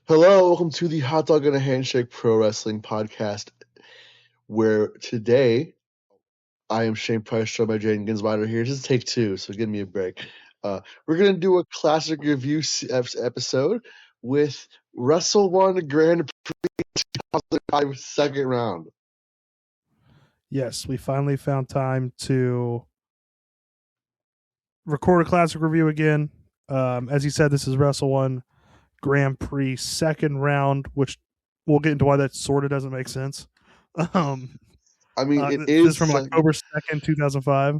Hello, welcome to the Hot Dog and a Handshake Pro Wrestling Podcast, where today I am Shane Price, joined by Jayden Ginsweider here. This is take two, so give me a break. We're going to do a classic review episode with Wrestle-1 Grand Prix 2005 second round. Yes, we finally found time to record a classic review again. As you said, this is Wrestle-1 Grand Prix second round, which we'll get into why that sort of doesn't make sense. It is is from October 2nd, 2005.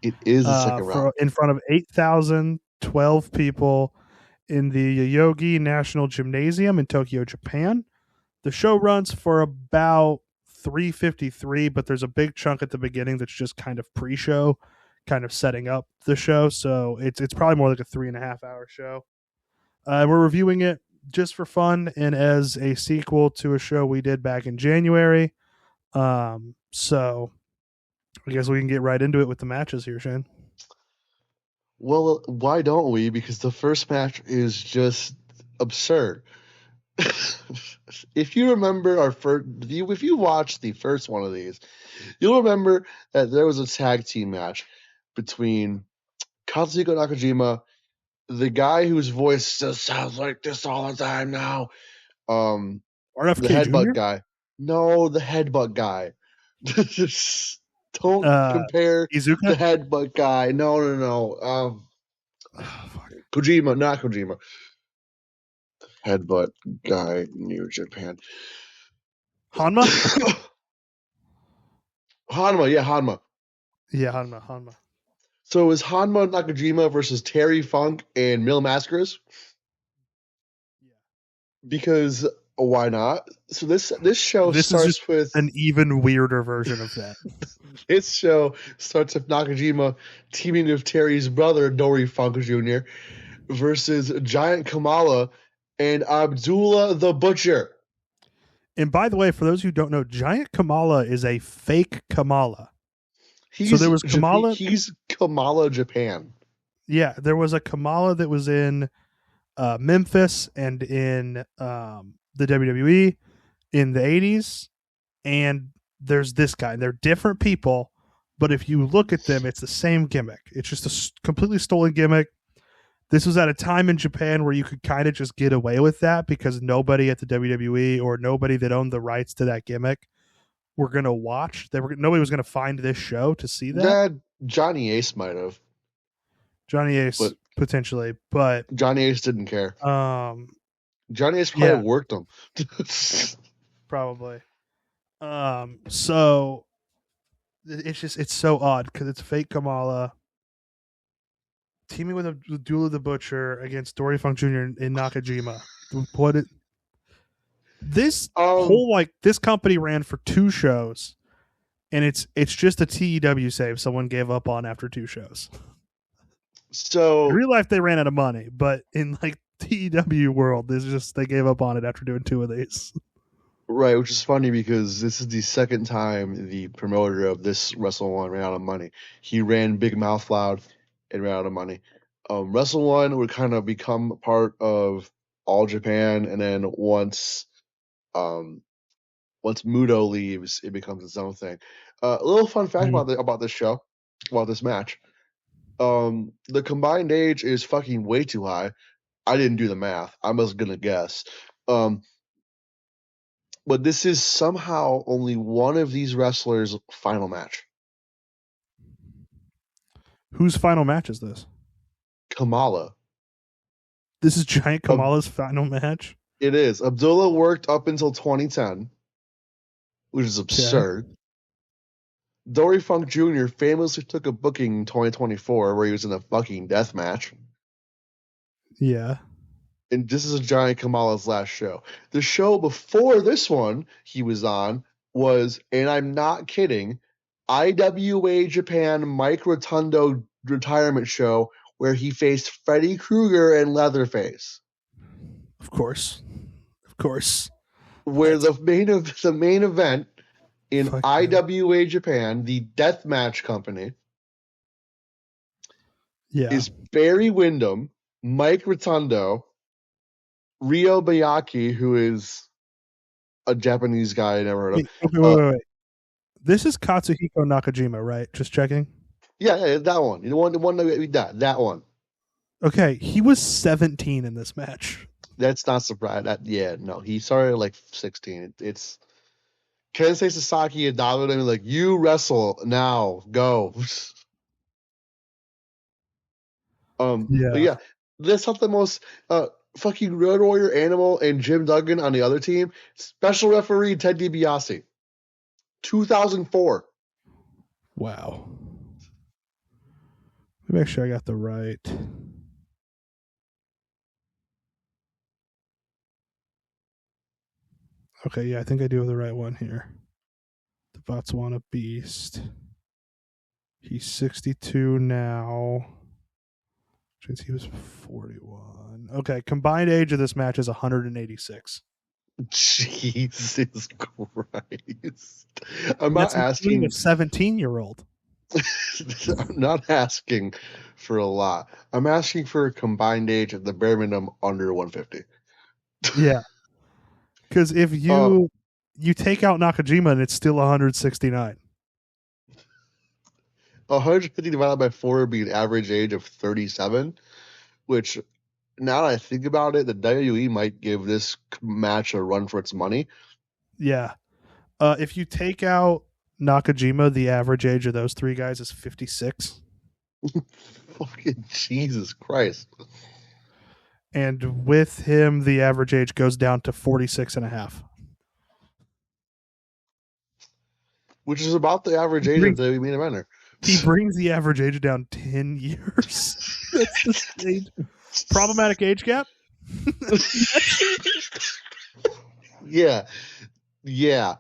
It is the second round. In front of 8,012 people in the Yoyogi National Gymnasium in Tokyo, Japan. The show runs for about 3:53, but there's a big chunk at the beginning that's just kind of pre-show, kind of setting up the show. So it's probably more like a 3.5 hour show. We're reviewing it just for fun and as a sequel to a show we did back in January. So I guess we can get right into it with the matches here, Shane. Well, why don't we? Because the first match is just absurd. If you remember if you watched the first one of these, you'll remember that there was a tag team match between Katsuhiko Nakajima, the guy whose voice just sounds like this all the time now, RFK the headbutt Jr.? guy. No, the headbutt guy. Don't compare Iizuka? the headbutt guy. No. Kojima, not Kojima. Headbutt guy, New Japan. Hanma? Hanma, yeah, Hanma. Yeah, Hanma. So it was Hanma Nakajima versus Terry Funk and Mil Mascaras? Yeah. Because why not? So this show starts with an even weirder version of that. This show starts with Nakajima teaming with Terry's brother, Dory Funk Jr., versus Giant Kamala and Abdullah the Butcher. And by the way, for those who don't know, Giant Kamala is a fake Kamala. He's Kamala Japan. Yeah, there was a Kamala that was in Memphis and in the WWE in the 80s. And there's this guy. They're different people, but if you look at them, it's the same gimmick. It's just a completely stolen gimmick. This was at a time in Japan where you could kind of just get away with that because nobody at the WWE or nobody that owned the rights to that gimmick were going to watch. Nobody was going to find this show to see that. Yeah, Johnny Ace might have. Johnny Ace, potentially, but Johnny Ace didn't care. Johnny Ace probably worked him. Probably. So it's so odd because it's fake Kamala teaming with Abdullah the Butcher against Dory Funk Jr. in Nakajima. This whole this company ran for 2 shows, and it's just a TEW save someone gave up on after 2 shows. So in real life they ran out of money, but in TEW world, they gave up on it after doing 2 of these. Right, which is funny because this is the second time the promoter of this Wrestle-1 ran out of money. He ran Big Mouth Loud and ran out of money. Wrestle-1 would kind of become part of All Japan, and then once Muto leaves, it becomes its own thing. A little fun fact about this show, about this match. The combined age is fucking way too high. I didn't do the math. I was gonna guess. But this is somehow only one of these wrestlers' final match. Whose final match is this? Kamala. This is Giant Kamala's final match? It is. Abdullah worked up until 2010, which is absurd. Yeah. Dory Funk Jr. famously took a booking in 2024 where he was in a fucking death match. Yeah. And this is Giant Kamala's last show. The show before this one he was on was, and I'm not kidding, IWA Japan Mike Rotundo retirement show where he faced Freddy Krueger and Leatherface. Of course. Where the main event in IWA Japan, the deathmatch company, is Barry Windham, Mike Rotundo, Ryo Bayaki, who is a Japanese guy I never heard of. Wait. This is Katsuhiko Nakajima, right? Just checking. Yeah, that one. The one that one. Okay, he was 17 in this match. That's not surprising. He started like 16. It's Kensuke Sasaki and Dudley and like, you wrestle now, go. But yeah, that's not the most fucking Road Warrior Animal and Jim Duggan on the other team. Special referee Ted DiBiase. 2004. Wow. Let me make sure I got the right. Okay, yeah, I think I do have the right one here. The Botswana Beast. He's 62 now. Since he was 41. Okay, combined age of this match is 186. Jesus Christ. I'm not asking a 17-year-old. I'm not asking for a lot. I'm asking for a combined age at the bare minimum under 150. Yeah. Because if you take out Nakajima and it's still 169. 150 divided by 4 would be an average age of 37, which now that I think about it, the WWE might give this match a run for its money. Yeah. If you take out Nakajima, the average age of those three guys is 56. Fucking Jesus Christ. And with him, the average age goes down to 46 and a half. Which is about the average age of the main eventer. He brings the average age down 10 years. That's the stage. Problematic age gap? Yeah. The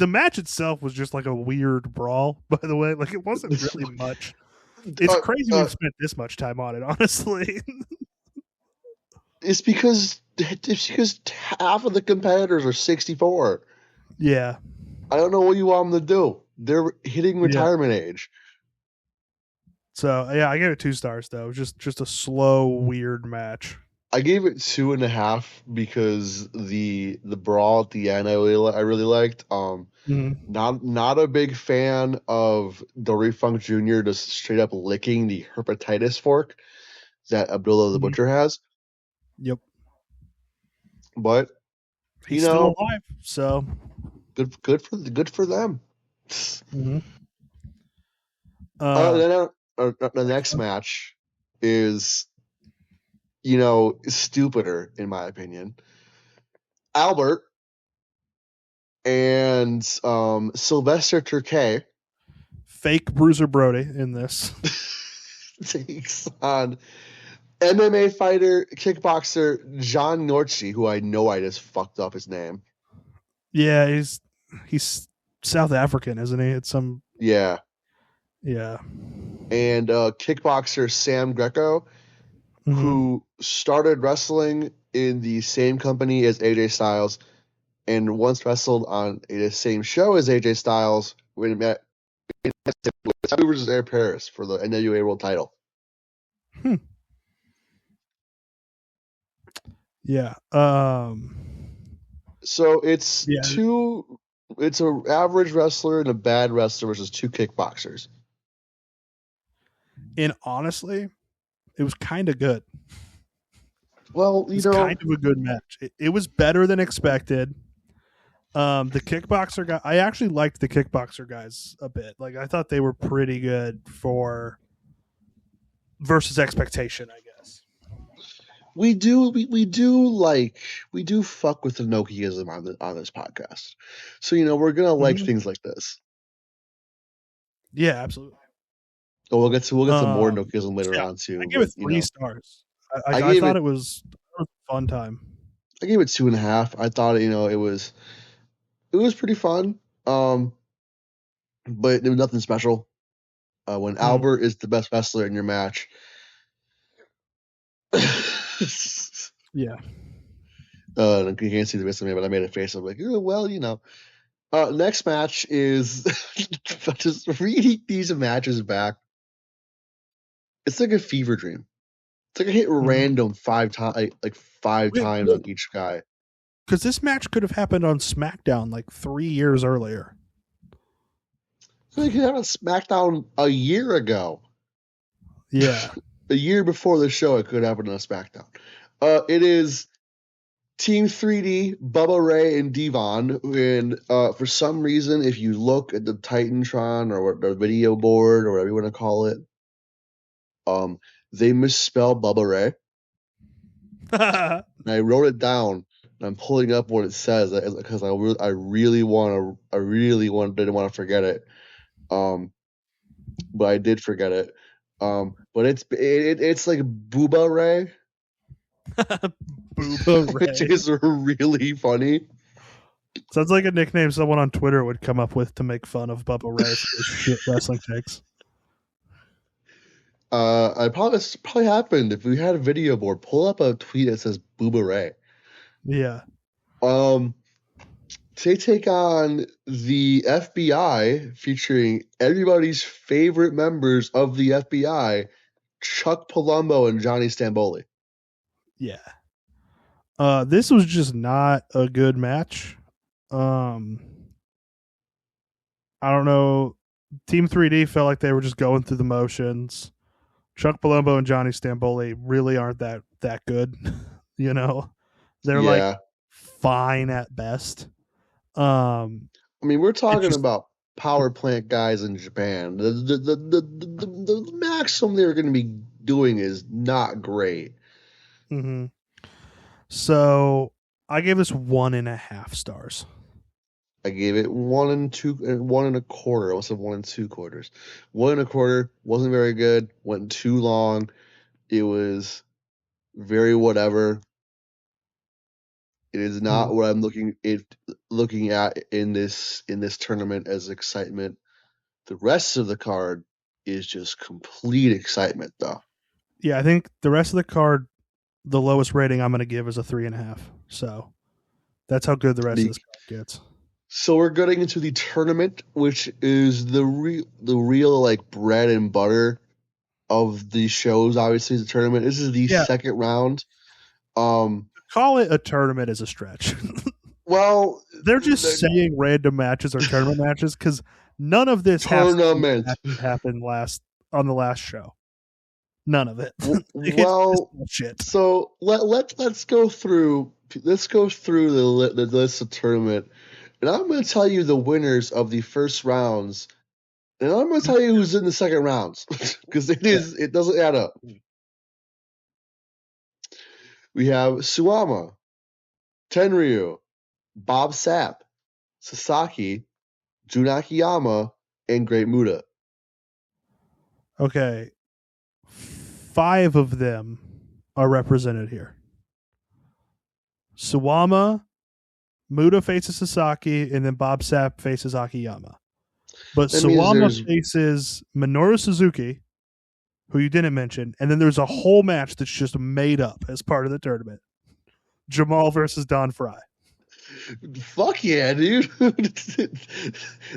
match itself was just like a weird brawl, by the way. Like, it wasn't really much. It's crazy we've spent this much time on it, honestly. It's because half of the competitors are 64. Yeah. I don't know what you want them to do. They're hitting retirement age. So yeah, I gave it 2 stars though. Just a slow, weird match. I gave it 2.5 because the brawl at the end I really liked. Not a big fan of Dory Funk Jr. just straight up licking the hepatitis fork that Abdullah the Butcher has. Yep. But he's still alive, so good for them. Mm-hmm. Then the next match is, stupider in my opinion. Albert and Sylvester Turkey, fake Bruiser Brody in this, takes on MMA fighter, kickboxer John Norchi, who I know I just fucked up his name. Yeah, he's South African, isn't he? It's some Yeah. And kickboxer Sam Greco, who started wrestling in the same company as AJ Styles and once wrestled on the same show as AJ Styles when he met versus Air Paris for the NWA World Title. Yeah. So it's it's an average wrestler and a bad wrestler versus 2 kickboxers. And honestly, it was kind of good. Well, it was kind of a good match. It was better than expected. The kickboxer guy, I actually liked the kickboxer guys a bit. Like, I thought they were pretty good for versus expectation, I guess. We do fuck with the Nokiism on this podcast. So, we're going to like things like this. Yeah, absolutely. Oh, we'll get some more Nokiism later on too. I give it 3 stars. I thought it was a fun time. I gave it 2.5. I thought, it was pretty fun. But there was nothing special. When Albert is the best wrestler in your match. Yeah. You can't see the rest of me, but I made a face. I'm like, well, next match is just reading these matches back. It's like a fever dream. It's like I hit random 5 times, like 5 times on each guy. Because this match could have happened on SmackDown like 3 years earlier. So they could have a SmackDown a year ago. Yeah. A year before the show, it could happen on a SmackDown. It is Team 3D, Bubba Ray, and Devon. And for some reason, if you look at the Titantron or the video board or whatever you want to call it, they misspell Bubba Ray. And I wrote it down. And I'm pulling up what it says because I really didn't want to forget it. But I did forget it. But it's like Booba Ray. Booba Ray. Which is really funny. Sounds like a nickname someone on Twitter would come up with to make fun of Bubba Ray for his shit wrestling takes. This probably happened if we had a video board. Pull up a tweet that says Booba Ray. Yeah. They take on the FBI, featuring everybody's favorite members of the FBI, Chuck Palumbo and Johnny Stamboli. Yeah. This was just not a good match. I don't know. Team 3D felt like they were just going through the motions. Chuck Palumbo and Johnny Stamboli really aren't that good. You know, they're like fine at best. I mean, we're talking about power plant guys in Japan. The maximum they're going to be doing is not great. Mm-hmm. So I gave this 1.5 stars. I gave it 1 1.25. I must have 1 2/4. 1.25 wasn't very good. Went too long. It was very whatever. It is not what I'm looking at in this tournament as excitement. The rest of the card is just complete excitement, though. Yeah, I think the rest of the card, the lowest rating I'm going to give is a 3.5. So that's how good the rest of this card gets. So we're getting into the tournament, which is the real like bread and butter of these shows. Obviously, the tournament. This is the second round. Call it a tournament is a stretch. Well, they're just saying random matches or tournament matches because none of this happened on the last show. None of it. Well, shit. So let's go through the list of tournament, and I'm going to tell you the winners of the first rounds, and I'm going to tell you who's in the second rounds because it doesn't add up. We have Suwama, Tenryu, Bob Sapp, Sasaki, Jun Akiyama, and Great Muta. Okay. 5 of them are represented here. Suwama, Muta faces Sasaki, and then Bob Sapp faces Akiyama. But Suwama faces Minoru Suzuki, who you didn't mention, and then there's a whole match that's just made up as part of the tournament. Jamal versus Don Fry. Fuck yeah, dude!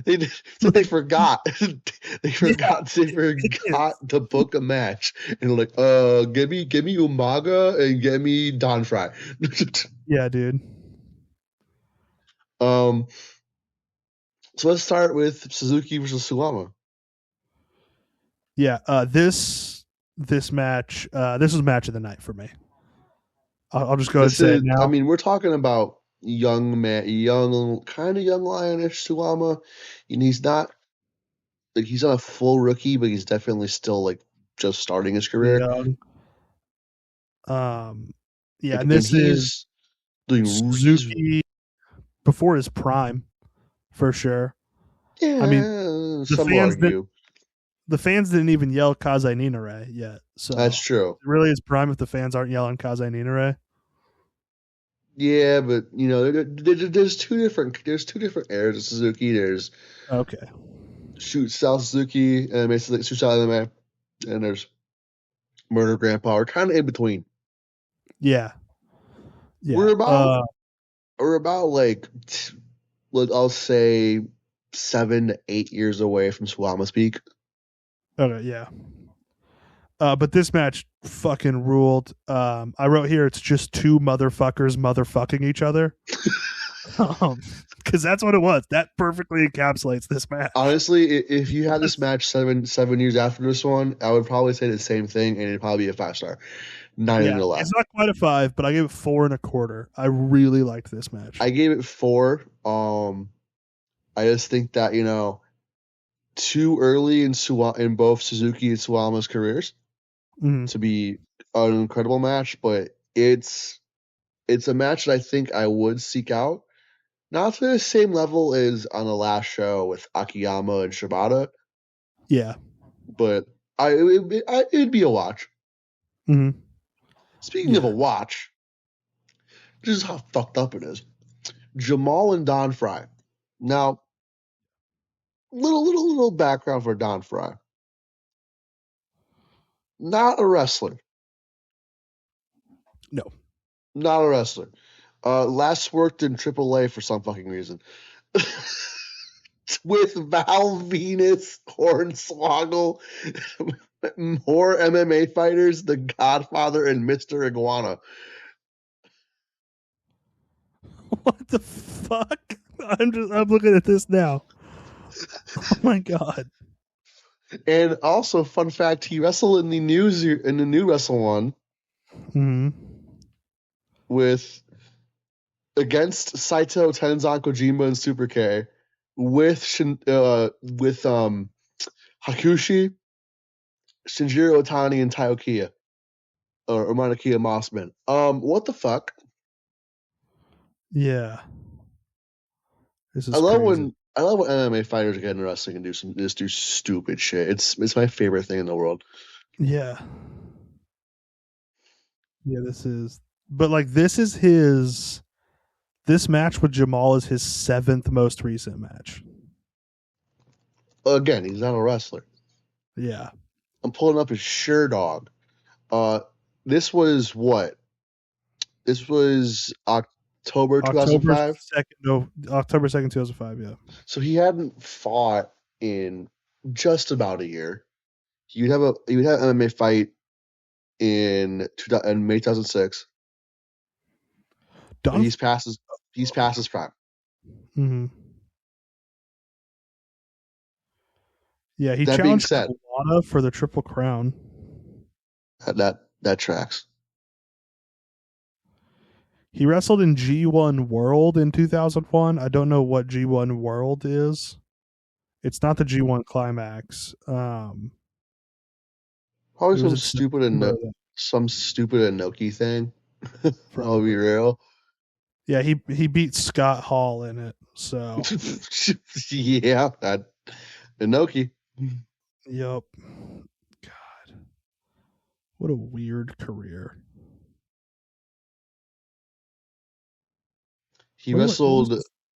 they forgot. They forgot to book a match, and like, give me Umaga and give me Don Fry. Yeah, dude. So let's start with Suzuki versus Suwama. Yeah, this match, this was match of the night for me. I'll just go ahead and say it now. I mean, we're talking about kind of young lionish Suwama, and he's not a full rookie, but he's definitely still like just starting his career. Young. Yeah, and this is Suzuki before his prime, for sure. Yeah, I mean, the fans didn't even yell Kaze Ninare yet. So that's true. It really is prime if the fans aren't yelling Kaze Ninare. Yeah, but you know, there's two different eras of Suzuki. There's Shoot Style Suzuki and basically Shoot Style MMA, and there's Murder Grandpa. We're kind of in between. Yeah. We're about like I'll say 7 to 8 years away from Suwama's peak. Okay, yeah. But this match fucking ruled. I wrote here it's just two motherfuckers motherfucking each other. Because that's what it was. That perfectly encapsulates this match. Honestly, if you had this match 7 years after this one, I would probably say the same thing, and it'd probably be a 5-star. Not even gonna lie. It's not quite a 5, but I gave it 4.25. I really liked this match. I gave it 4. I just think that too early in both Suzuki and Suwama's careers to be an incredible match, but it's a match that I think I would seek out. Not to the same level as on the last show with Akiyama and Shibata. Yeah. But it'd be a watch. Mm-hmm. Speaking of a watch, this is how fucked up it is. Jamal and Don Fry. Now, little background for Don Fry. Not a wrestler. No. Not a wrestler. Last worked in AAA for some fucking reason. With Val Venus, Hornswoggle, more MMA fighters, The Godfather, and Mr. Iguana. What the fuck? I'm looking at this now. Oh my god. And also, fun fact, he wrestled in the new Wrestle-1 against Saito, Tenzan, Kojima, and Super K with Hakushi, Shinjiro Otani, and Taiokiya or Manakiya Mossman. What the fuck? Yeah. This is I love crazy. when MMA fighters get into wrestling and do stupid shit. It's my favorite thing in the world. Yeah. Yeah, this match with Jamal is his 7th most recent match. Again, he's not a wrestler. Yeah. I'm pulling up his Sherdog. This was what? This was October 2005? October 2nd, 2005, yeah. So he hadn't fought in just about a year. He would have an MMA fight in May 2006. He's past his prime. Mm-hmm. Yeah, he challenged Iwata for the Triple Crown. That tracks. He wrestled in G1 World in 2001. I don't know what G1 World is. It's not the G1 Climax. Probably some stupid Inoki thing. I'll be real. Yeah, he beat Scott Hall in it. So yeah, that Inoki. Yep. God, what a weird career. He wrestled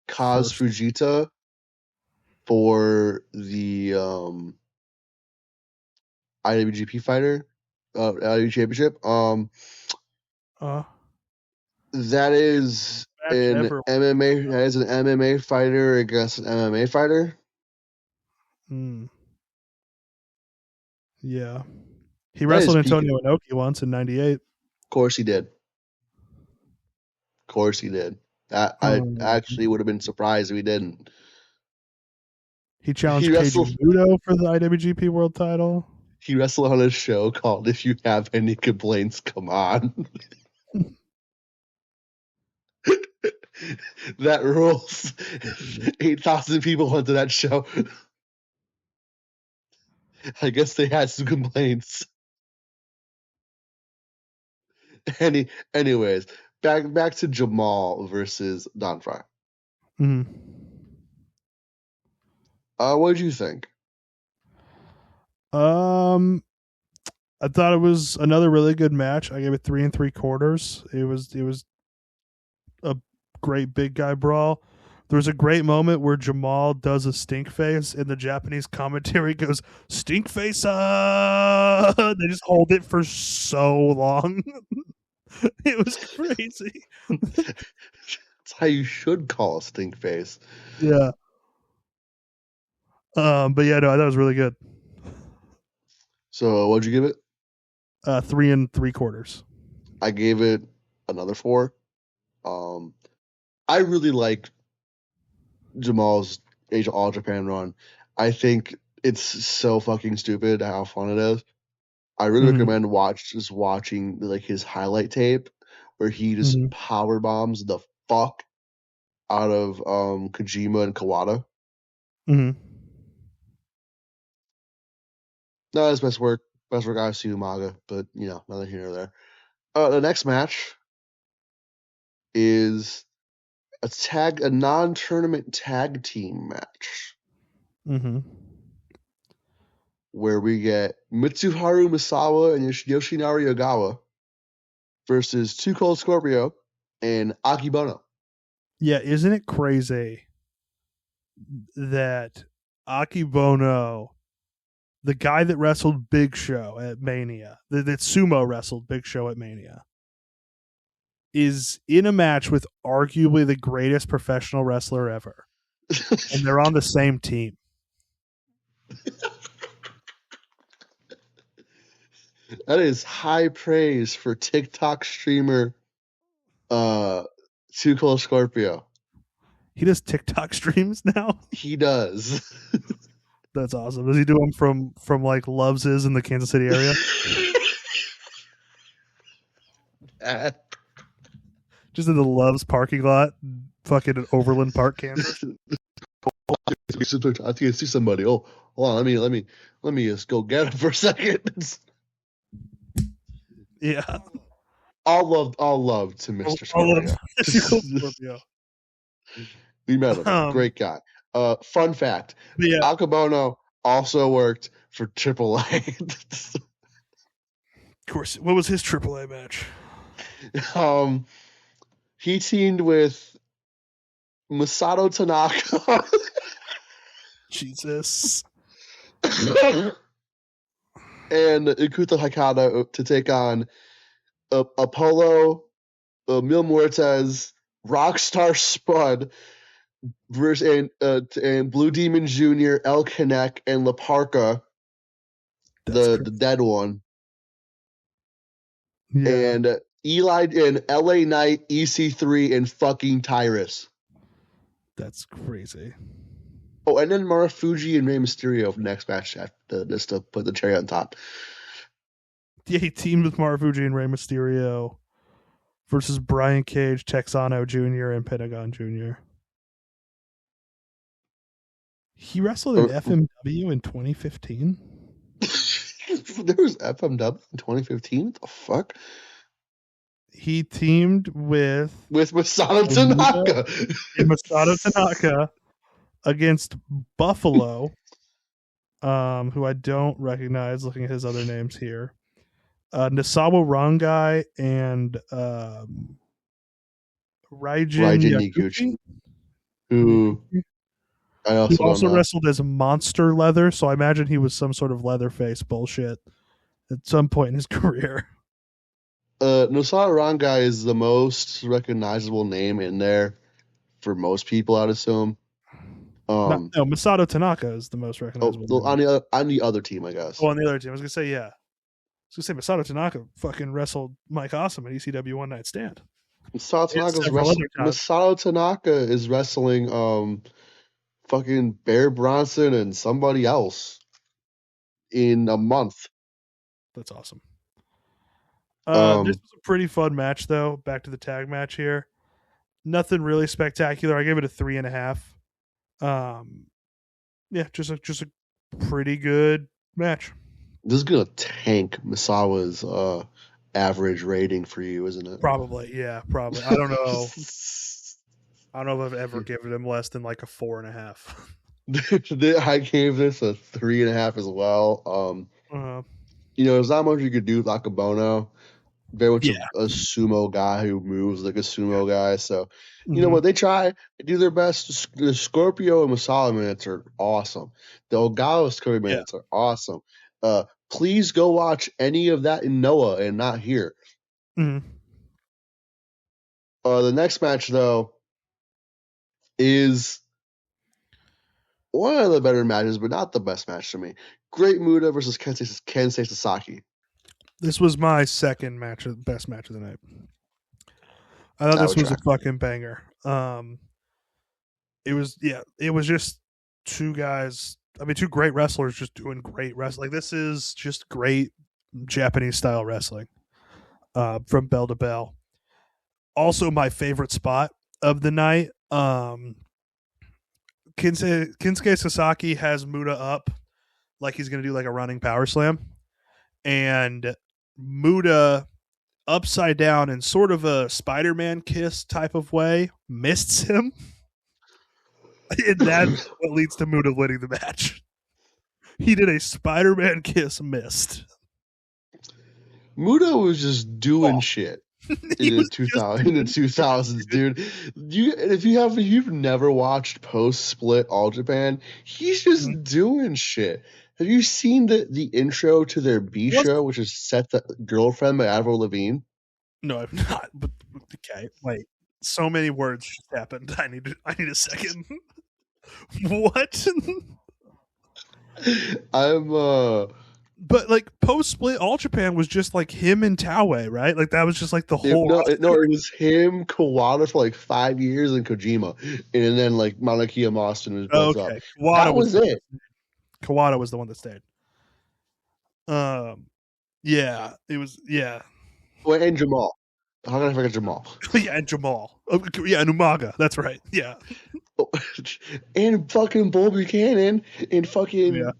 Kaz Fujita for the IWGP fighter, IWGP Championship. That is an MMA. That is an MMA fighter against an MMA fighter. Yeah, he wrestled Antonio Inoki once in '98. Of course he did. I actually would have been surprised if he didn't. He challenged Keiji Muto for the IWGP World Title. He wrestled on a show called "If You Have Any Complaints, Come On." That rules. 8,000 people went to that show. I guess they had some complaints. Anyways, back to Jamal versus Don Fry. What did you think? I thought it was another really good match. I gave it 3 3/4. It was a great big guy brawl. There was a great moment where Jamal does a stink face and the Japanese commentary goes, "Stink face!" They just hold it for so long. It was crazy. That's how you should call a stink face. Yeah. But yeah, no, that was really good. So what'd you give it? 3 3/4. I gave it another 4. I really like Jamal's Age of All Japan run. I think it's so fucking stupid how fun it is. I really recommend watching like his highlight tape where he just power bombs the fuck out of Kojima and Kawada. Not his best work. Best work I've seen Umaga, but neither here nor there. The next match is a non-tournament tag team match. Where we get Mitsuharu Misawa and Yoshinari Ogawa versus Too Cold Scorpio and Akebono. Yeah, isn't it crazy that Akebono, the guy that wrestled Big Show at Mania, that sumo wrestled Big Show at Mania, is in a match with arguably the greatest professional wrestler ever. And they're on the same team. That is high praise for TikTok streamer Too Cold Scorpio. He does TikTok streams now? He does. That's awesome. Does he do them from like Love's is in the Kansas City area? Just in the Love's parking lot, fucking in Overland Park, Kansas. I think I see somebody. Oh, hold on. Let me just go get him for a second. Yeah. All love to Mr. Scorpio. We met him. Great guy. Fun fact. Yeah. Akebono also worked for AAA. Of course. What was his AAA match? He teamed with Masato Tanaka. Jesus. And Ikuto Hakata to take on Apollo, Mil Muertes, Rockstar Spud, versus and Blue Demon Jr., El Connect, and La Parca, the dead one. Yeah. And Eli and LA Knight, EC3, and fucking Tyrus. That's crazy. Oh, and then Marufuji and Rey Mysterio for the next match after just to put the cherry on top. Yeah, he teamed with Marufuji and Rey Mysterio versus Brian Cage, Texano Jr., and Pentagon Jr. He wrestled in FMW in 2015. There was FMW in 2015? What the fuck? He teamed with Masato Tanaka. Masato Tanaka against Buffalo, who I don't recognize looking at his other names here. Nasawa Rangai and Raijin Yaguchi, who I also wrestled as Monster Leather, so I imagine he was some sort of Leatherface bullshit at some point in his career. Nosawa Rangai is the most recognizable name in there for most people, I'd assume. No, Masato Tanaka is the most recognizable. On the other team, I guess. Oh, on the other team, I was gonna say yeah. I was gonna say Masato Tanaka fucking wrestled Mike Awesome at ECW One Night Stand. Masato Tanaka is wrestling fucking Bear Bronson and somebody else in a month. That's awesome. This was a pretty fun match, though. Back to the tag match here. Nothing really spectacular. I gave it a 3.5. Yeah, just a pretty good match. This is gonna tank Misawa's average rating for you, isn't it? Probably, yeah, probably. I don't know. I don't know if I've ever given him less than like a 4.5. I gave this a 3.5 as well. There's not much you could do with Akebono. Very much a sumo guy who moves like a sumo guy. So, you know what? They try. They do their best. The Scorpio and Masala minutes are awesome. The Ogawa Scorpio minutes are awesome. Please go watch any of that in Noah and not here. The next match, though, is one of the better matches, but not the best match to me. Great Muta versus Kensuke Sasaki. This was my second best match of the night. I thought this was a fucking banger. It was just two guys. I mean, two great wrestlers just doing great wrestling. Like, this is just great Japanese style wrestling from bell to bell. Also, my favorite spot of the night. Kensuke Sasaki has Muta up like he's going to do like a running power slam, and Muta upside down in sort of a Spider-Man kiss type of way mists him. And that's what leads to Muta winning the match. He did a Spider-Man kiss missed. Muta was just doing shit in the 2000s, dude. If you've never watched post split All Japan, he's just doing shit. Have you seen the intro to their B show, which is Set the Girlfriend by Avril Lavigne? No, I've not. But okay, wait. So many words just happened. I need a second. What? But like post split All Japan was just like him and Taue, right? Like that was just like the whole. It was him, Kawada for like 5 years, and Kojima, and then like Malakia Austin was built up. That was it. Kawada was the one that stayed. Yeah, it was. Yeah. Well, and Jamal. How can I forget Jamal? Yeah, and Jamal. Yeah, and Umaga. That's right. Yeah. And fucking Bull Buchanan and fucking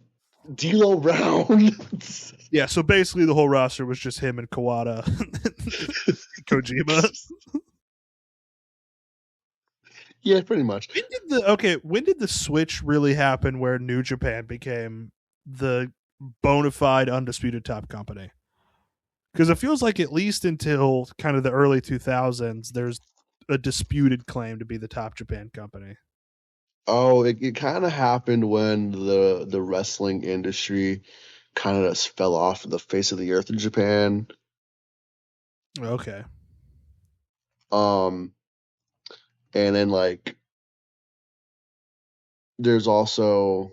D'Lo Brown. Yeah, so basically the whole roster was just him and Kawada, Kojima. Yeah, pretty much. When did the switch really happen where New Japan became the bona fide undisputed top company? Because it feels like at least until kind of the early 2000s, there's a disputed claim to be the top Japan company. Oh, it kind of happened when the wrestling industry kind of just fell off the face of the earth in Japan. Okay. And then like there's also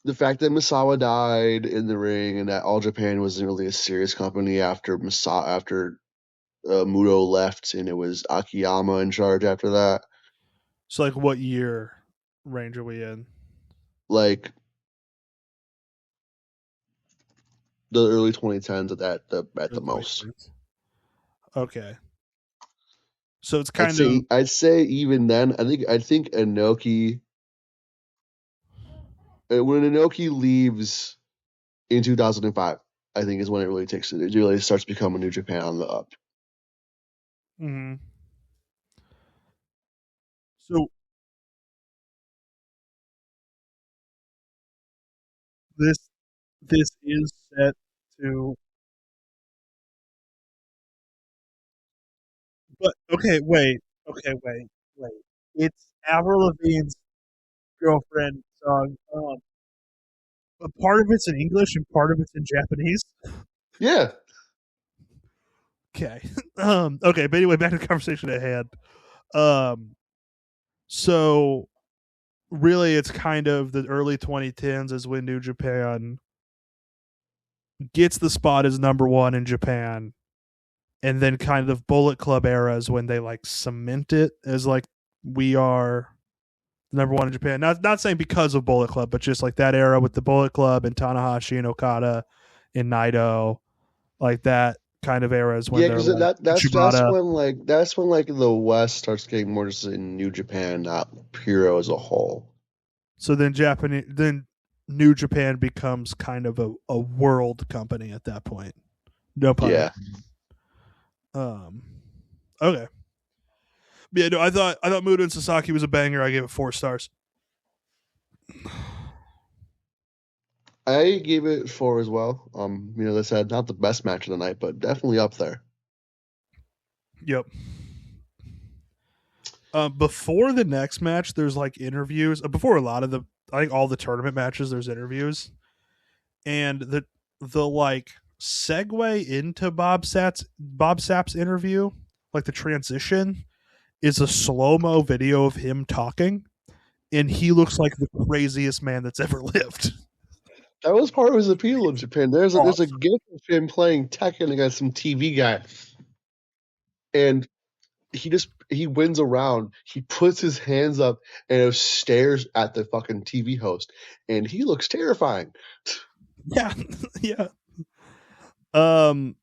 the fact that Misawa died in the ring, and that All Japan wasn't really a serious company after Muto left, and it was Akiyama in charge after that. So, like, what year range are we in? Like the early 2010s at the most. Okay. So it's kind of. I'd say even then. I think Inoki. When Inoki leaves in 2005, I think is when it really takes it. It really starts becoming New Japan on the up. Mm-hmm. So this is set to. But wait. It's Avril Lavigne's girlfriend song. But part of it's in English and part of it's in Japanese. Yeah. Okay. Okay, but anyway, back to the conversation at hand. So really it's kind of the early 2010s is when New Japan gets the spot as number one in Japan, and then kind of Bullet Club era is when they like cement it as like we are number one in Japan. Not saying because of Bullet Club, but just like that era with the Bullet Club and Tanahashi and Okada and Naito, like that kind of era is when because that's when the West starts getting more just in New Japan, not Puro as a whole. So then New Japan becomes kind of a world company at that point. No pun. Yeah. Okay. Yeah, no, I thought Muta and Sasaki was a banger. I gave it 4 stars. I gave it 4 as well. They said not the best match of the night, but definitely up there. Yep. Before the next match, there's like interviews. Before a lot of I think all the tournament matches, there's interviews, and the like segue into Bob Sapp's interview, like the transition, is a slow-mo video of him talking, and he looks like the craziest man that's ever lived. That was part of his appeal in Japan. There's a Awesome. gif of him playing Tekken against some TV guy, and he wins a round. He puts his hands up and stares at the fucking TV host, and he looks terrifying. Yeah, yeah. Um,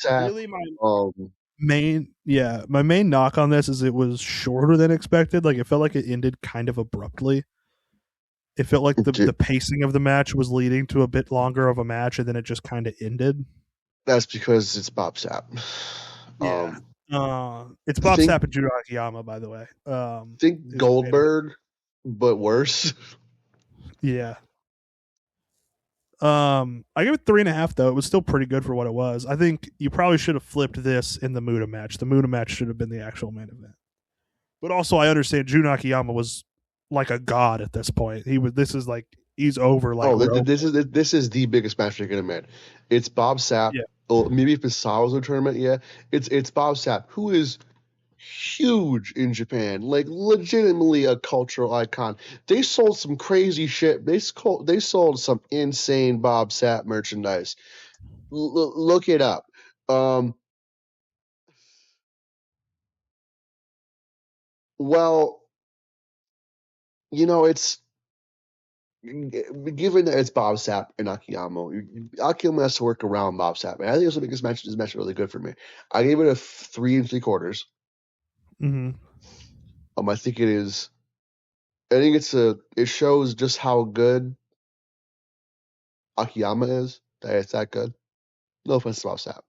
Sapp, really, um, my main knock on this is it was shorter than expected. Like it felt like it ended kind of abruptly. It felt like the pacing of the match was leading to a bit longer of a match, and then it just kind of ended. that's because it's Bob Sapp. Yeah. It's Bob think Sapp and Judo Akiyama, by the way. think Is the main event. Goldberg, but worse. Yeah. I give it 3.5 though. It was still pretty good for what it was. I think you probably should have flipped this in the Muta match. The Muta match should have been the actual main event. But also, I understand Jun Akiyama was like a god at this point. This is like he's over. Like This is the biggest match they're gonna make. It's Bob Sapp. Yeah. Well, maybe if Pizarro was in a tournament, yeah. It's Bob Sapp, who is huge in Japan, like legitimately a cultural icon. They sold some crazy shit. They sold some insane Bob Sapp merchandise. Look it up. Well, it's given that it's Bob Sapp and Akiyama. Akiyama has to work around Bob Sapp. And I think this will make this match really good for me. I gave it a 3 3/4. Mm-hmm. I think it is. I think it shows just how good Akiyama is. That it's that good. No offense to Bob Sapp.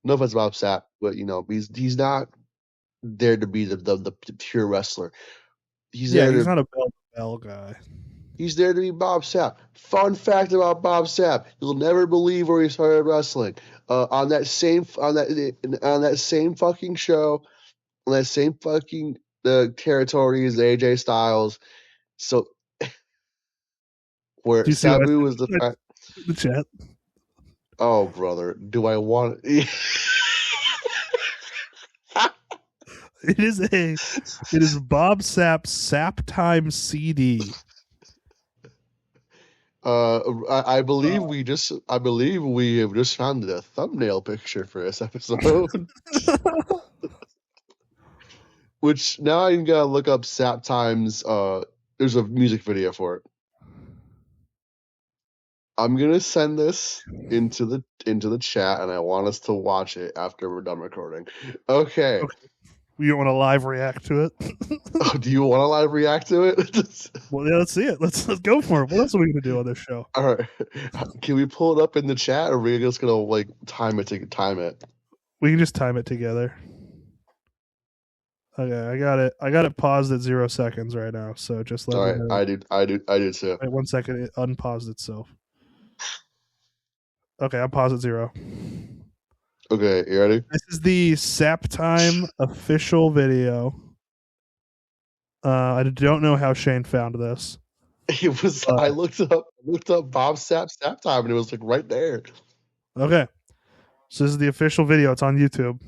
No offense to Bob Sapp, but he's not there to be the pure wrestler. He's Yeah, there he's to not a bell guy. He's there to be Bob Sapp. Fun fact about Bob Sapp: you'll never believe where he started wrestling. On that same fucking show, on that same fucking territory as AJ Styles. So where Do you see what Sabu was I said in the chat? oh brother, do I want? It is Bob Sapp's Sapp Time CD. I believe we have just found the thumbnail picture for this episode. Which now I'm gonna look up Sapp Times. There's a music video for it. I'm gonna send this into the chat, and I want us to watch it after we're done recording. Okay. You don't want to live react to it? Oh, do you want to live react to it? Well, yeah, let's see it. Let's go for it. What else are we gonna do on this show? All right. Can we pull it up in the chat, or are we just gonna like time it? We can just time it together. Okay, I got it paused at 0 seconds right now. So just let me know. I do too. Wait 1 second. It unpaused itself. Okay, I'm paused at 0. Okay, you ready? This is the Sapp Time official video. I don't know how Shane found this. It was. I looked up Bob Sapp Time, and it was like right there. Okay, so this is the official video. It's on YouTube.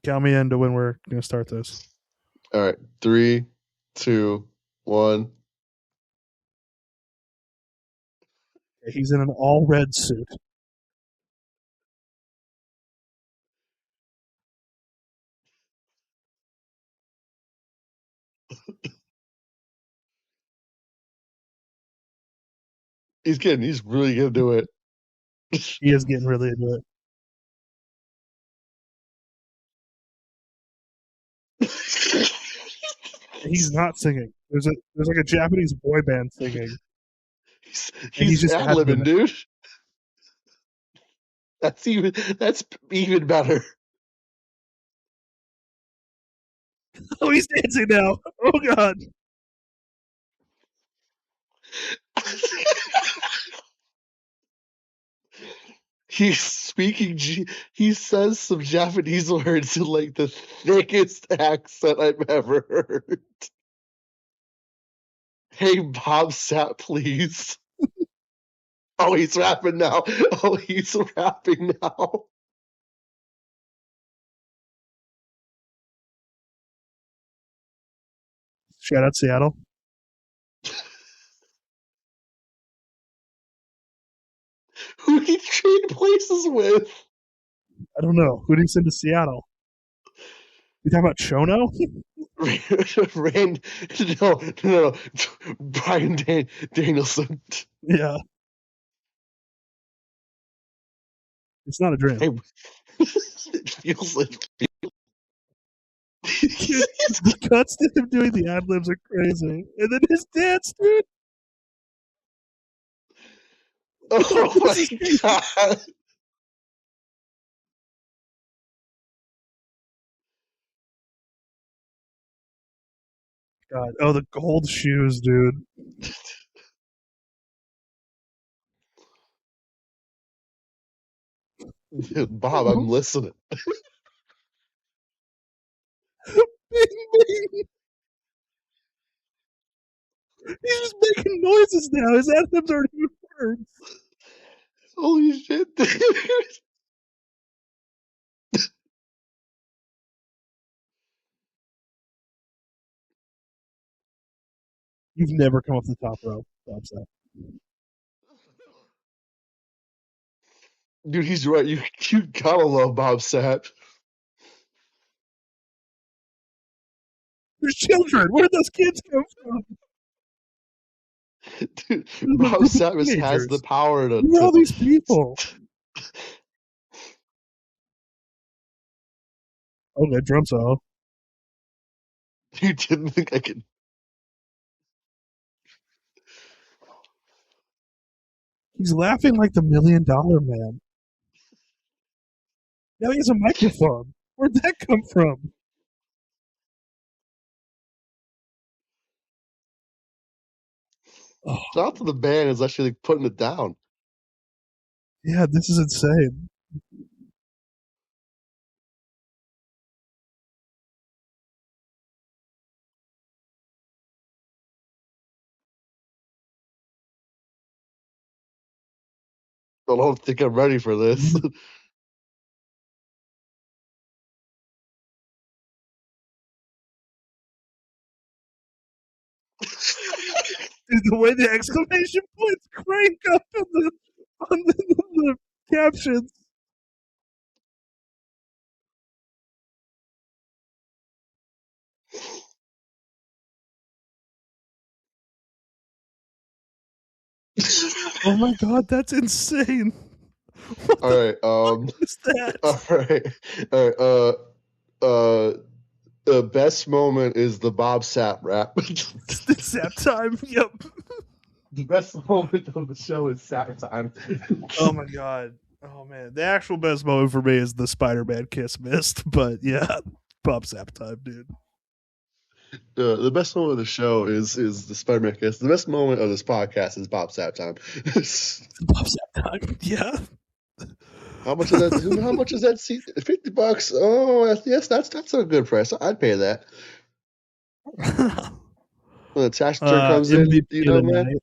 Count me into when we're gonna start this. All right, 3, 2, 1. He's in an all red suit. He's really gonna do it. He is getting really into it. He's not singing. There's like a Japanese boy band singing. He's just ad-libbing, dude. That's even better. Oh, he's dancing now. Oh god. He's speaking. He says some Japanese words in like the thickest accent I've ever heard. Hey, Bob Sapp, please. Oh, he's rapping now. Oh, he's rapping now. Shout out Seattle. places with? I don't know. Who did he send to Seattle? You talking about Chono? Rand, no, Brian Danielson. Yeah. It's not a dream. It feels like Dude, the cuts to him doing the ad libs are crazy. And then his dance, dude. oh my god. God. Oh, the gold shoes, dude. Bob, I'm listening. Bing, bing. He's just making noises now. His ad libs aren't even words. Holy shit. You've never come off the top rope. Bob Sapp. Dude, he's right. You gotta love Bob Sapp. There's children. Where did those kids come from? Dude, Bob Sapp has the power to. Who are all these people? Okay, drum solo. You didn't think I could. He's laughing like the $1 Million Man. Now he has a microphone. Where'd that come from? Oh, Shout out to the band is actually like, putting it down. yeah, this is insane. I don't think I'm ready for this. Dude, the way the exclamation points crank up on the captions. Oh my god, that's insane. What All right. is that? All right. All right. The best moment is the Bob Sapp rap. Sapp Time. Yep. The best moment of the show is Sapp Time. Oh my god. Oh man. The actual best moment for me is the Spider-Man kiss missed, but yeah, Bob Sapp Time, dude. The best moment of the show is the Spider-Man kiss. The best moment of this podcast is Bob Sapp Time. Bob Sapp Time. Yeah. How much is that? How much is that seat? $50. Oh, yes, that's a good price. I'd pay that. When the tax return comes in, MVP you know, of the man. night.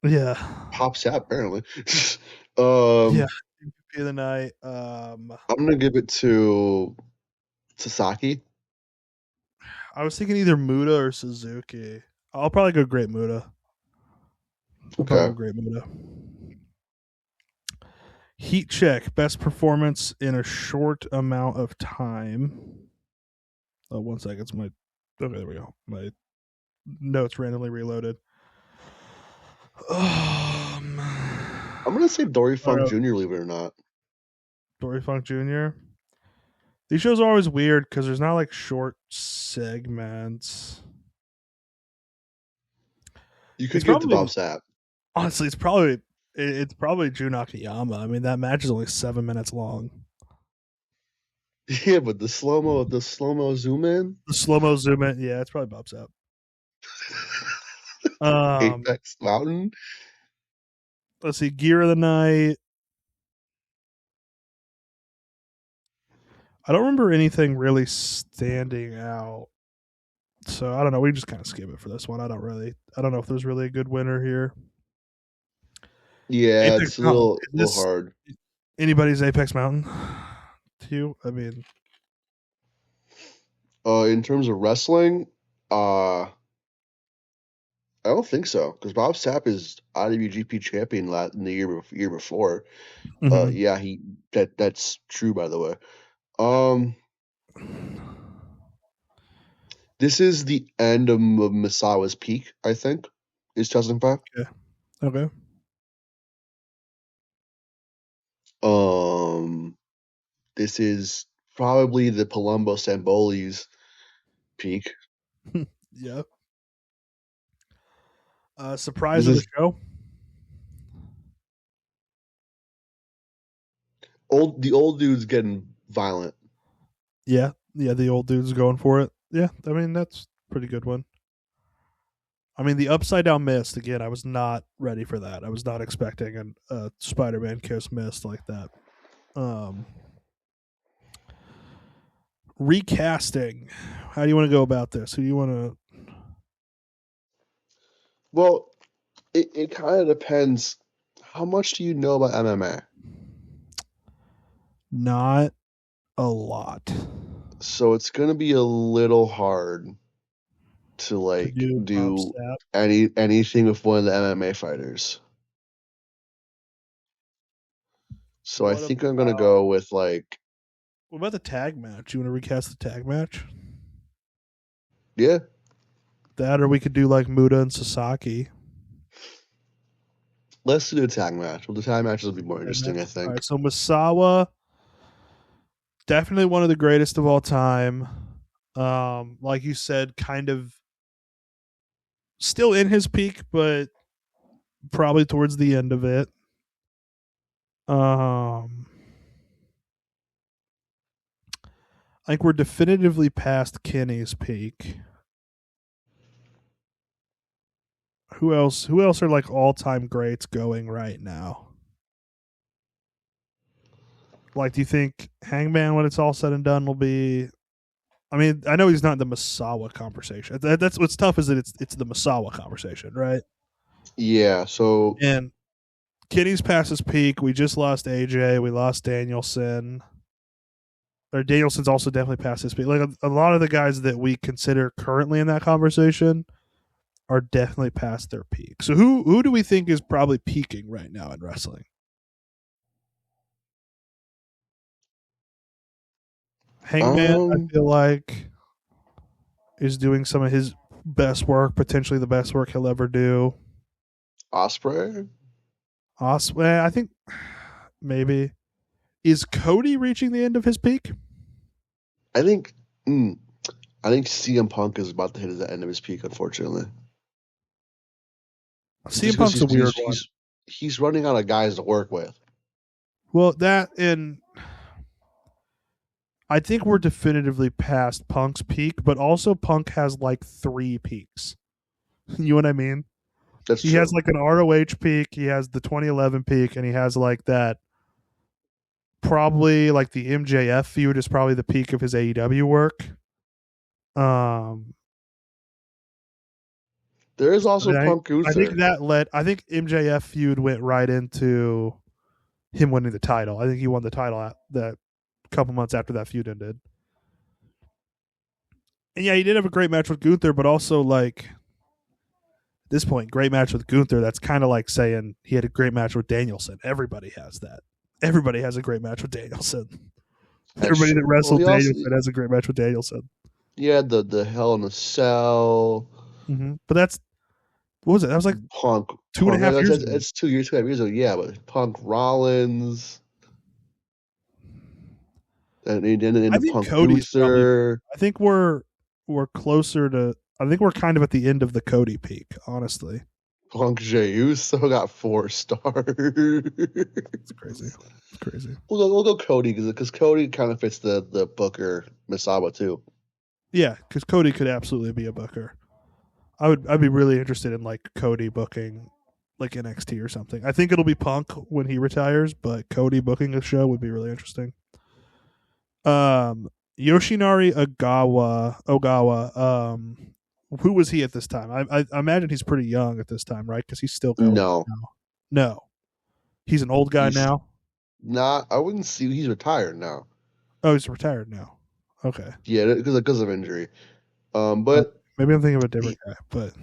Yeah. Pops out apparently. Yeah. MVP of the night. I'm gonna give it to Sasaki. I was thinking either Muta or Suzuki. I'll probably go Great Muta. Okay. Great Muta. Heat check. Best performance in a short amount of time. Oh, 1 second. It's my. Okay, there we go. My notes randomly reloaded. I'm gonna say Dory Funk Jr. Believe it or not. Dory Funk Jr. These shows are always weird because there's not like short segments. You could get the Bob Sapp. Honestly, it's probably Jun Akiyama. I mean, that match is only 7 minutes long. Yeah, but the slow mo zoom in. The slow mo zoom in. Yeah, it's probably Bob Sapp. Apex Mountain. Let's see. Gear of the night. I don't remember anything really standing out. So I don't know. We just kind of skip it for this one. I don't know if there's really a good winner here. Yeah, Apex it's a little hard. Anybody's Apex Mountain to you? I mean, in terms of wrestling, I don't think so, because Bob Sapp is IWGP champion in the year before. Mm-hmm. Yeah, that's true, by the way. Um, this is the end of Misawa's peak, I think. Is 2005. Okay. Okay. This is probably the Palumbo Samboli's peak. Yeah. Surprise This of the is show. the old dude's getting violent. Yeah. Yeah. The old dude's going for it. Yeah. I mean, that's a pretty good one. I mean, the upside down mist again. I was not ready for that. I was not expecting a Spider-Man kiss mist like that. Um, Recasting. How do you want to go about this? Who do you want to? Well, it kind of depends. How much do you know about MMA? Not a lot So it's gonna be a little hard to to like do. Pop do stat. anything with one of the MMA fighters. So I What think I'm gonna about go with like, what about the tag match? You want to recast the tag match? yeah, That, or we could do like Muta and Sasaki. let's do a tag match. Well, the tag matches will be more Tag interesting, I match. All think. right. So Misawa, definitely one of the greatest of all time. Like you said, kind of still in his peak, but probably towards the end of it. Um, I think we're definitively past Kenny's peak. Who else? Who else are like all time greats going right now? Like, do you think Hangman, when it's all said and done, will be? I mean, I know he's not in the Masawa conversation. That's what's tough is that it's the Masawa conversation, right? Yeah, so And Kenny's past his peak. We just lost AJ. We lost Danielson. Or Danielson's also definitely past his peak. Like a lot of the guys that we consider currently in that conversation are definitely past their peak. So who do we think is probably peaking right now in wrestling? Hangman, I um feel like, is doing some of his best work, potentially the best work he'll ever do. Osprey. Osway, I think maybe. Is Cody reaching the end of his peak? I think mm, I think CM Punk is about to hit the end of his peak, unfortunately. CM Just because Punk's a weird one. he's running out of guys to work with. Well, that and I think we're definitively past Punk's peak, but also Punk has like three peaks. You know what I mean? That's He has true. like an ROH peak, he has the 2011 peak, and he has like that probably like the MJF feud is probably the peak of his AEW work. Um, There is I, also mean, Punk I think Gunther. that led. I think MJF feud went right into him winning the title. I think he won the title at that couple months after that feud ended. And yeah, he did have a great match with Gunther, but also like at this point, great match with Gunther. That's kind of like saying he had a great match with Danielson. Everybody has that. Everybody has a great match with Danielson. That's Everybody that true. Well, wrestled Danielson has a great match with Danielson. he had the Hell in a Cell. But that's what was it? That was like Punk two and a half years ago. It's 2 years ago. Yeah, but Punk Rollins and I the think Punk Cody's probably. Gunther, I think we're closer to. I think we're kind of at the end of the Cody peak, honestly. Punk Jey Uso got 4 stars. It's crazy. It's crazy. We'll go Cody because Cody kind of fits the Booker Misawa too. Yeah, because Cody could absolutely be a booker. I'd be really interested in like Cody booking like NXT or something. I think it'll be Punk when he retires, but Cody booking a show would be really interesting. Yoshinari Ogawa. Who was he at this time? I imagine he's pretty young at this time, right? Because he's still going No, now. No, he's an old guy he's now. not. I wouldn't see he's retired now. Oh, he's retired now. Okay, Yeah, because of injury. But maybe I'm thinking of a different he, guy, but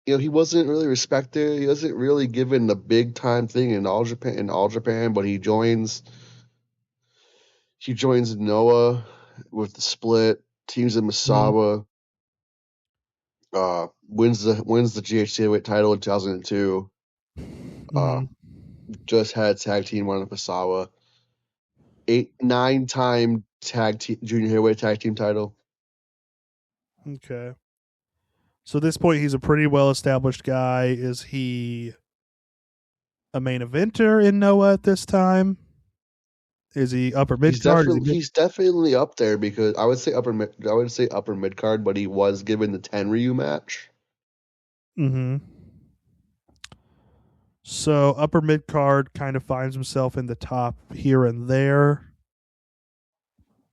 he wasn't really respected. He wasn't really given the big time thing in All Japan, but he joins Noah with the split, teams in Mm, Misawa, wins the GHC weight title in 2002. Uh, mm, just had tag team run with Misawa. 9-time junior heavyweight tag team title. okay. So at this point, he's a pretty well established guy. Is he a main eventer in Noah at this time? Is he upper mid card? Is he mid? He's definitely up there because I would say upper mid card, but he was given the Tenryu match. Mm-hmm. So upper mid card kind of finds himself in the top here and there.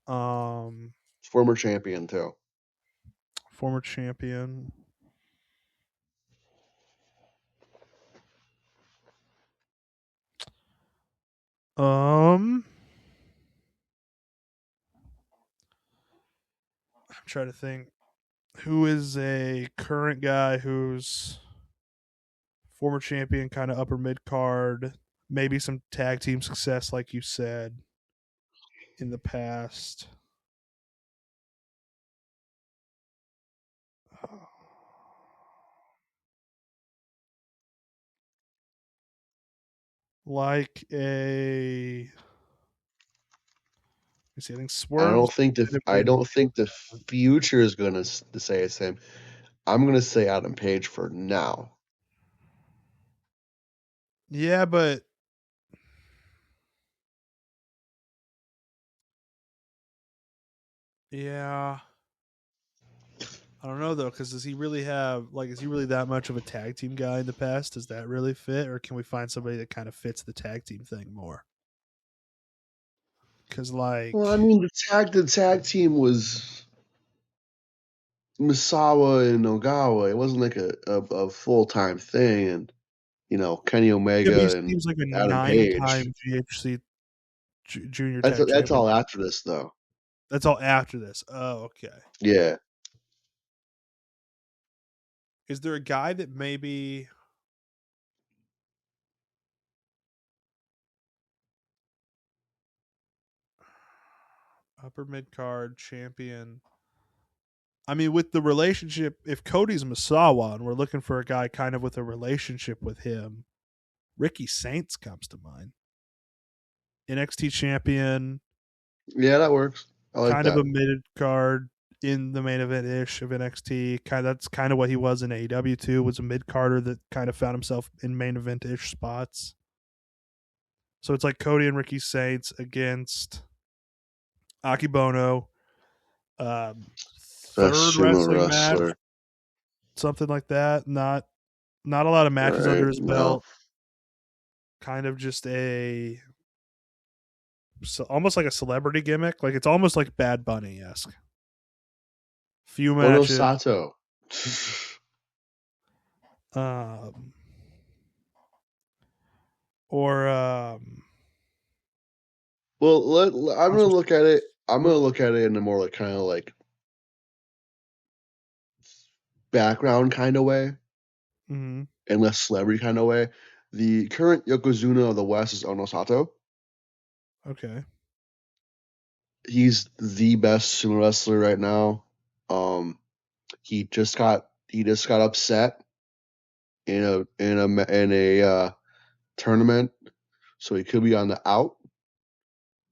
Um, Former champion too. Former champion. I'm trying to think who is a current guy who's former champion, kind of upper mid card, maybe some tag team success, like you said in the past. Like a, let's see, I think Swerve's kind of I been. don't think the future is gonna say the same. I'm gonna say Adam Page for now. Yeah, but yeah, I don't know though, because does he really have like? Is he really that much of a tag team guy in the past? Does that really fit, or can we find somebody that kind of fits the tag team thing more? Because Well, I like, mean the tag team was Misawa and Ogawa. It wasn't like a full time thing, and Kenny yeah, but he Omega and seems like a Adam Page. nine-time GHC junior That's tag that's champion. all after this though. That's all after this. Oh, okay. Yeah. Is there a guy that maybe upper mid card champion? I mean, with the relationship, if Cody's Misawa and we're looking for a guy kind of with a relationship with him, Ricky Saints comes to mind. NXT champion, Yeah, that works. I like kind of that. a mid card in the main event ish of NXT. That's kind of what he was in AEW too. Was a mid carder that kind of found himself in main event ish spots. So it's like Cody and Ricky Saints against Akibono. Best Third sumo wrestling match, wrestler. something like that. Not a lot of All matches right. under his No. belt. Kind of just almost like a celebrity gimmick. Like it's almost like Bad Bunny esque. Few Ono matches. Sato. Um, or Well, I'm gonna look at it. I'm gonna look at it in a more like kind of like background kind of way, mm-hmm. and less celebrity kind of way. The current Yokozuna of the West is Ono Sato. Okay. He's the best sumo wrestler right now. Um, he just got upset in a tournament, so he could be on the out,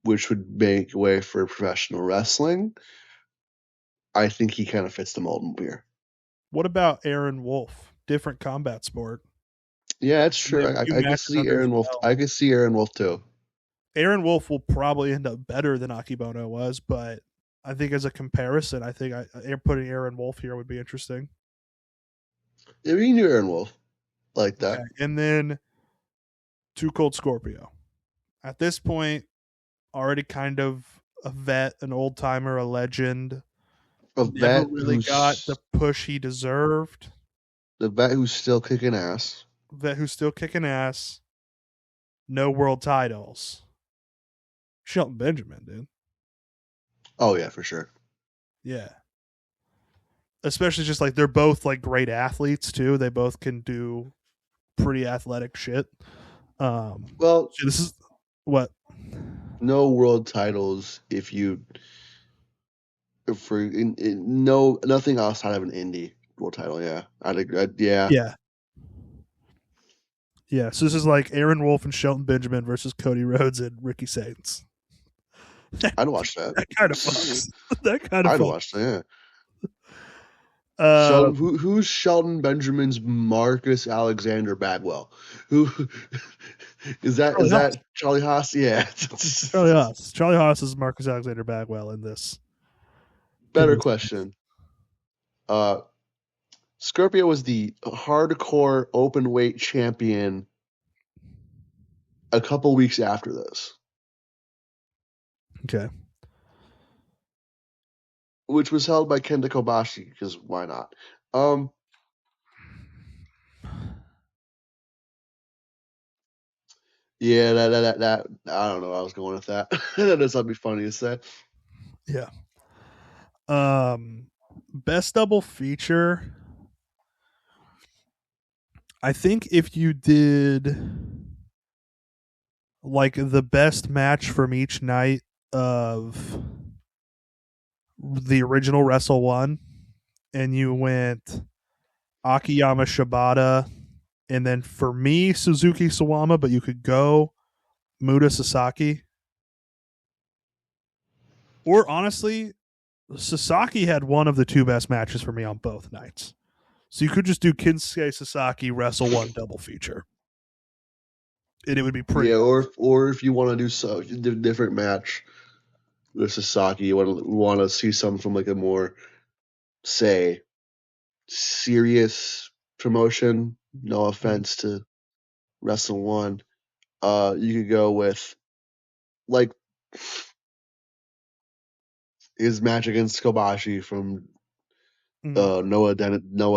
which would make way for professional wrestling. I think he kind of fits the mold here. What about Aaron Wolf? Different combat sport. Yeah, that's Only true. a few I could matches see under his Aaron Wolf. belt. I could see Aaron Wolf too. Aaron Wolf will probably end up better than Akibono was, but I think as a comparison, I think putting Aaron Wolf here would be interesting. Yeah, we can do Aaron Wolf like Okay. that. And then Too Cold Scorpio. At this point, already kind of a vet, an old timer, a legend. A Never vet really got the who's push he deserved. still kicking ass. Vet who's still kicking ass. No world titles. Shelton Benjamin, dude. Oh yeah, for sure. Yeah. especially just like they're both like great athletes too. They both can do pretty athletic shit. Well, So this is what no world titles if you for no nothing outside of an indie world title. Yeah, yeah. yeah. Yeah, so this is like Aaron Wolf and Shelton Benjamin versus Cody Rhodes and Ricky Sainz. I'd watch that. That kind of fucks. That kind of I'd fucks. watch that. Uh, Sheldon, who's Shelton Benjamin's Marcus Alexander Bagwell? Who is that? Charlie Is Haas. that Charlie Haas? Yeah. Charlie Haas. Charlie Haas is Marcus Alexander Bagwell in this. Better question. Scorpio was the hardcore open weight champion a couple weeks after this. Okay. Which was held by Kenta Kobashi, because why not? Yeah, that I don't know where I was going with that. That is something funny to say. Yeah. Best double feature. I think if you did like the best match from each night of the original Wrestle-1 and you went Akiyama Shibata and then for me Suzuki Sawama, but you could go Muta Sasaki. Or honestly, Sasaki had one of the two best matches for me on both nights. So you could just do Kensuke Sasaki Wrestle-1 double feature. And it would be pretty. Yeah, or if you want to do different match with Sasaki, you want to see something from like a more, say, serious promotion. No offense to Wrestle-1. You could go with like his match against Kobashi from Noah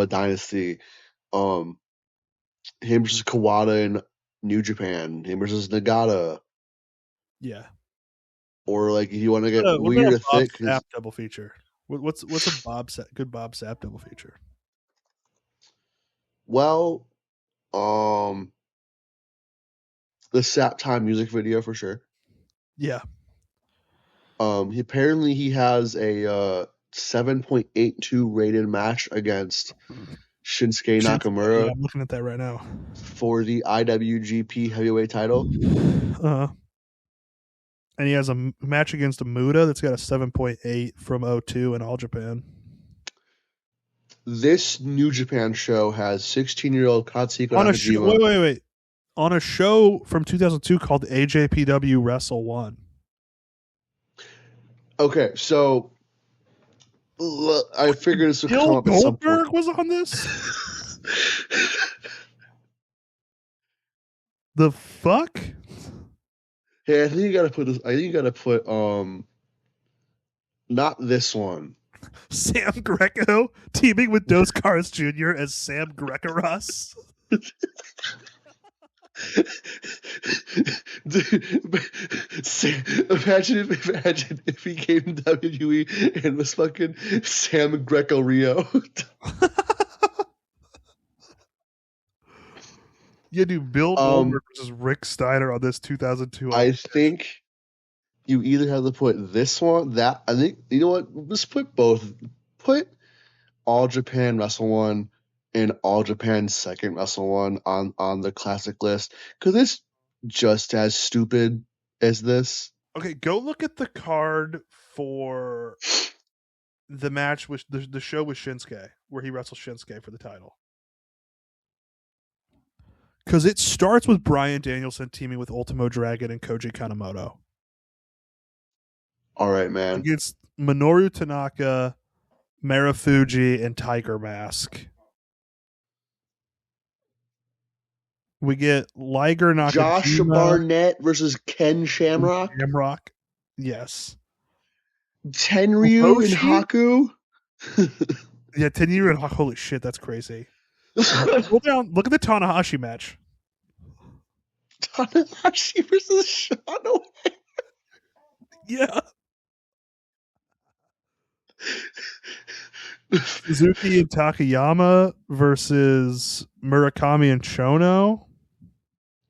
Dynasty. Him versus Kawada in New Japan. Him versus Nagata. Yeah. Or like if you want to get What about weird a to Bob thick. Sapp double feature? What's a good Bob Sapp double feature? Well, the Sapp Time music video for sure. Yeah. He has a 7.82 rated match against Shinsuke Nakamura. Yeah, I'm looking at that right now. For the IWGP Heavyweight title. And he has a match against a Muta that's got a 7.8 from 02 in All Japan. This New Japan show has 16-year-old Katsuhiko Nakajima. Wait. On a show from 2002 called AJPW Wrestle-1. Okay, so I figured this would come up at some point. Goldberg was on this? The fuck? Hey, I think you gotta put this. I think you gotta put not this one. Sam Greco teaming with Dos Caras Jr. as Sam Greco-Ross. Dude, imagine if he came to WWE and was fucking Sam Greco Rio. Yeah, dude, Bill Goldberg versus Rick Steiner on this 2002. I think you either have to put this one, that. I think, you know what? Let's put both. Put All Japan Wrestle-1 and All Japan Second Wrestle-1 on the classic list. Because it's just as stupid as this. Okay, go look at the card for the match with the show with Shinsuke, where he wrestles Shinsuke for the title. Because it starts with Bryan Danielson teaming with Ultimo Dragon and Koji Kanemoto. All right, man. Against Minoru Tanaka, Marufuji, and Tiger Mask. We get Liger Nakajima. Josh Barnett versus Ken Shamrock. Shamrock. Yes. Tenryu and Haku. Yeah, Tenryu and Haku. Holy shit, that's crazy. Hold down. Look at the Tanahashi match. Tanahashi versus Sean O'Haire. Yeah. Suzuki and Takayama versus Murakami and Chono.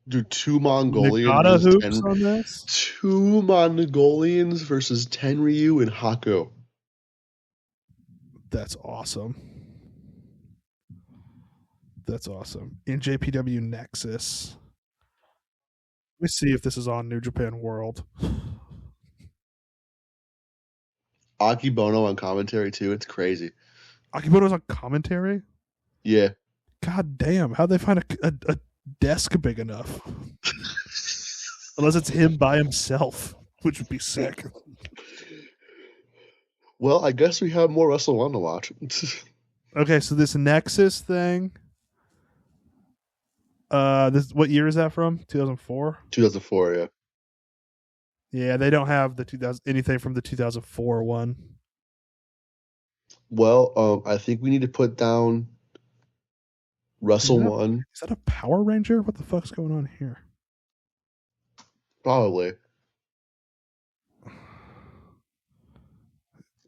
Do two Mongolians Nagata versus hoops 10. on this. Two Mongolians versus Tenryu and Haku. That's awesome. That's awesome. In JPW Nexus. Let me see if this is on New Japan World. Akibono on commentary too. It's crazy. Akibono's on commentary? Yeah. God damn. How'd they find a desk big enough? Unless it's him by himself, which would be sick. Well, I guess we have more Wrestle-1 to watch. Okay, so this Nexus thing. This what year is that from? 2004? 2004, yeah. Yeah, they don't have the anything from the 2004 one. Well, I think we need to put down Wrestle-1. Is that a Power Ranger? What the fuck's going on here? Probably.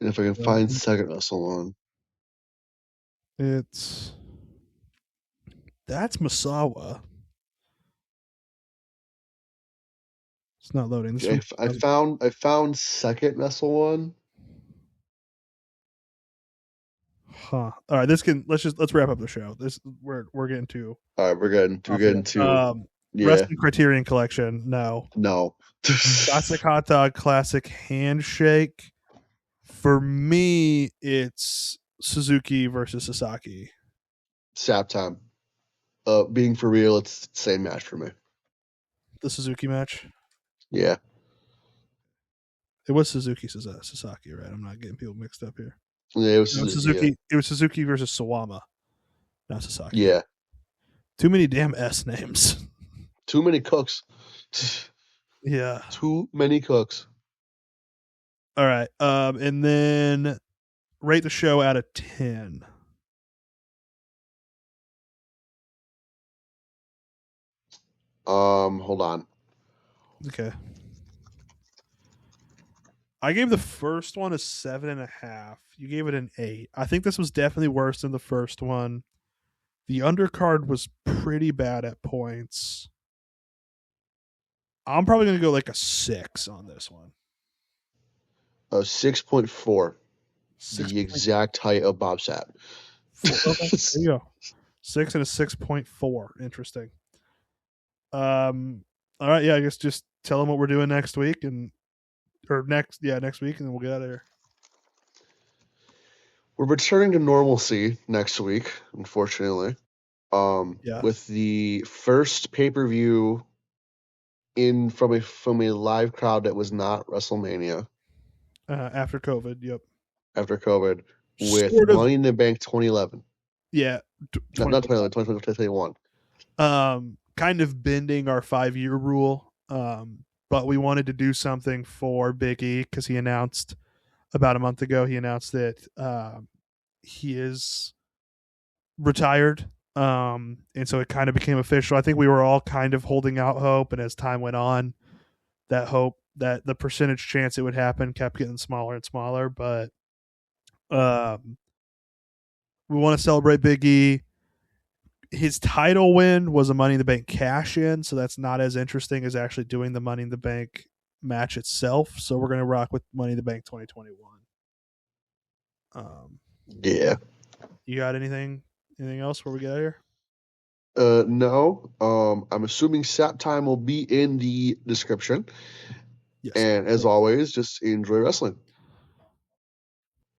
And if I can find second Wrestle-1. That's Masawa. It's not loading. Okay, I found second Wrestle-1. Huh. All right, let's wrap up the show. We're getting to. All right, we're getting to yeah. Wrestling Criterion Collection. No. Classic Hot Dog, Classic Handshake. For me, it's Suzuki versus Sasaki. Sapp Time. Being for real, it's the same match for me. The Suzuki match? Yeah. It was Suzuki Sasaki, right? I'm not getting people mixed up here. Yeah, it was Suzuki. Yeah. It was Suzuki versus Sawama, not Sasaki. Yeah. Too many damn S names. Too many cooks. Yeah. Too many cooks. All right. And then rate the show out of 10. Hold on. Okay. I gave the first one a 7.5. You gave it an 8. I think this was definitely worse than the first one. The undercard was pretty bad at points. I'm probably going to go like a 6 on this one. 6.4. The exact height of Bob Sapp. Okay, there you go. 6 and a 6.4. Interesting. All right, yeah, I guess just tell them what we're doing next week next week, and then we'll get out of here. We're returning to normalcy next week, unfortunately. With the first pay-per-view from a live crowd that was not WrestleMania. After COVID, yep. After COVID, with Money in the Bank 2011. Yeah. Not 2011, 2021. Kind of bending our 5-year rule. But we wanted to do something for Big E because he announced about a month ago, that he is retired. And so it kind of became official. I think we were all kind of holding out hope. And as time went on, that hope, that the percentage chance it would happen kept getting smaller and smaller. But we want to celebrate Big E. His title win was a Money in the Bank cash in, so that's not as interesting as actually doing the Money in the Bank match itself. So we're going to rock with Money in the Bank 2021. Yeah. You got anything else before we get out of here? No. I'm assuming Sapp Time will be in the description. Yes. And as always, just enjoy wrestling.